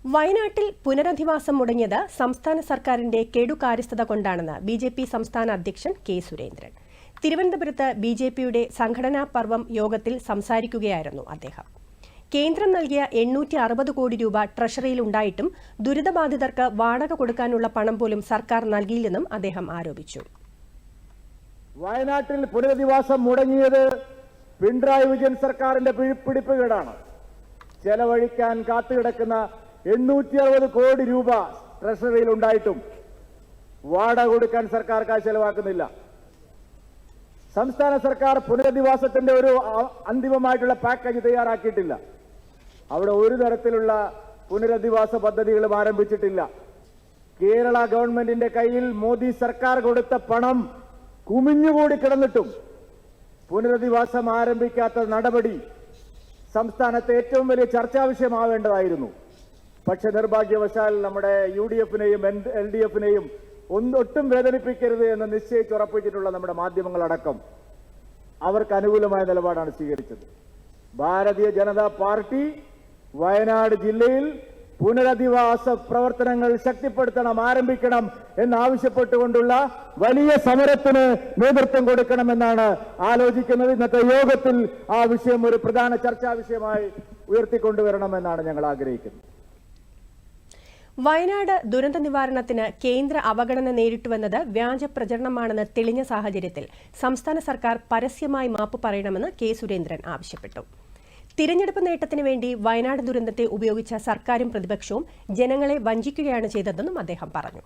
വയനാട്ടിൽ പുനരധിവാസം മുടങ്ങിയത് സംസ്ഥാന സർക്കാരിന്റെ കെടുകാര്യസ്ഥത കൊണ്ടാണെന്ന് ബിജെപി സംസ്ഥാന അധ്യക്ഷൻ കെ സുരേന്ദ്രൻ. തിരുവനന്തപുരത്ത് ബിജെപിയുടെ സംഘടനാ പർവം യോഗത്തിൽ സംസാരിക്കുകയായിരുന്നു അദ്ദേഹം. കേന്ദ്രം നൽകിയ 860 കോടി രൂപ ട്രഷറിയിൽ ഉണ്ടായിട്ടും ദുരിതബാധിതർക്ക് വാടക കൊടുക്കാനുള്ള പണം പോലും സർക്കാർ നൽകിയില്ലെന്നും അദ്ദേഹം ആരോപിച്ചു. വയനാട്ടിൽ പുനരധിവാസം മുടങ്ങിയത് പിണറായി വിജയൻ സർക്കാരിന്റെ പിടിപ്പുകേടാണ്. ചെലവഴിക്കാൻ കാത്തുകിടക്കുന്ന 860 കോടി രൂപ ട്രഷറിയിൽ ഉണ്ടായിട്ടും വാടക കൊടുക്കാൻ സർക്കാർ കാശ് ചെലവാക്കുന്നില്ല. സംസ്ഥാന സർക്കാർ പുനരധിവാസത്തിന്റെ ഒരു അന്തിമമായിട്ടുള്ള പാക്കേജ് തയ്യാറാക്കിയിട്ടില്ല. അവിടെ ഒരു തരത്തിലുള്ള പുനരധിവാസ പദ്ധതികളും ആരംഭിച്ചിട്ടില്ല. കേരള ഗവൺമെന്റിന്റെ കയ്യിൽ മോദി സർക്കാർ കൊടുത്ത പണം കുമിഞ്ഞുകൂടി കിടന്നിട്ടും പുനരധിവാസം ആരംഭിക്കാത്ത നടപടി സംസ്ഥാനത്തെ ഏറ്റവും വലിയ ചർച്ചാ വിഷയമാവേണ്ടതായിരുന്നു. പക്ഷെ നിർഭാഗ്യവശാൽ നമ്മുടെ UDF-നെയും LDF-നെയും ഒട്ടും വേദനിപ്പിക്കരുത് എന്ന് നിശ്ചയിച്ചുറപ്പിച്ചിട്ടുള്ള നമ്മുടെ മാധ്യമങ്ങളടക്കം അവർക്ക് അനുകൂലമായ നിലപാടാണ് സ്വീകരിച്ചത്. ഭാരതീയ ജനതാ പാർട്ടി വയനാട് ജില്ലയിൽ പുനരധിവാസ പ്രവർത്തനങ്ങൾ ശക്തിപ്പെടുത്തണം, ആരംഭിക്കണം എന്നാവശ്യപ്പെട്ടുകൊണ്ടുള്ള വലിയ സമരത്തിന് നേതൃത്വം കൊടുക്കണമെന്നാണ് ആലോചിക്കുന്നത്. ഇന്നത്തെ യോഗത്തിൽ ആ വിഷയം ഒരു പ്രധാന ചർച്ചാ വിഷയമായി ഉയർത്തിക്കൊണ്ടുവരണമെന്നാണ് ഞങ്ങൾ ആഗ്രഹിക്കുന്നത്. വയനാട് ദുരന്ത നിവാരണത്തിന് കേന്ദ്ര അവഗണന നേരിട്ടുവെന്നത് വ്യാജ പ്രചരണമാണെന്ന് തെളിഞ്ഞ സാഹചര്യത്തിൽ സംസ്ഥാന സർക്കാർ പരസ്യമായി മാപ്പ് പറയണമെന്ന് കെ സുരേന്ദ്രൻ ആവശ്യപ്പെട്ടു. തിരഞ്ഞെടുപ്പ് നേട്ടത്തിന് വേണ്ടി വയനാട് ദുരന്തത്തെ ഉപയോഗിച്ച സർക്കാരും പ്രതിപക്ഷവും ജനങ്ങളെ വഞ്ചിക്കുകയാണ് ചെയ്തതെന്നും അദ്ദേഹം പറഞ്ഞു.